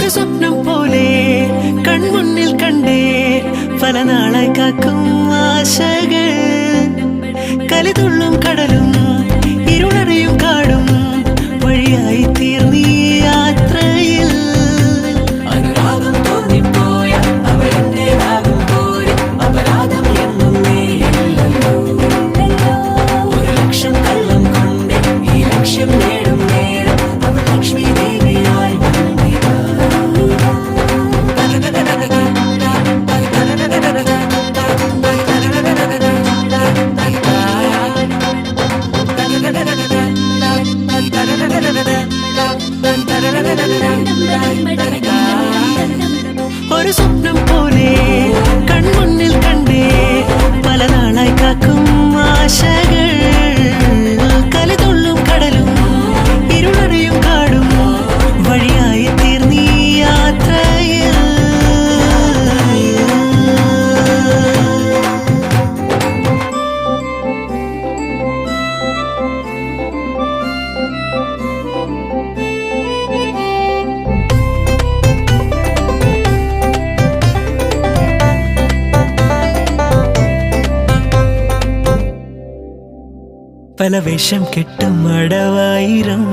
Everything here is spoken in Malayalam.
ഒരു സ്വപ്നം പോലെ കൺമുന്നിൽ കണ്ടേ പല നാളായി കാക്കും ആശകൾ കലിതുള്ളും കടലും ഇരുളറിയും കാടും വഴിയായി തീർന്നീ യാത്രയിൽ അനുരാഗം തോന്നിപ്പോയ അവരെന്റേതാകും പോലെ അപരാധം എന്നും നേരില്ലല്ലോ ഒരു ലക്ഷം കള്ളം കൊണ്ട് ഈ ലക്ഷ്യം നേടും നേരം അവൾ ലക്ഷ്മി ദേവിയായി വന്നിതാ ഒരു സ്വപ്നം പോലെ കൺമുന്നിൽ കണ്ടേ പല നാളായി കാക്കും ആശകൾ കലിതുള്ളും കടലും ഇരുളറിയും കാടും വഴിയായി തീർന്നീ യാത്രയിൽ പല വേഷം കെട്ടും അടവായിരം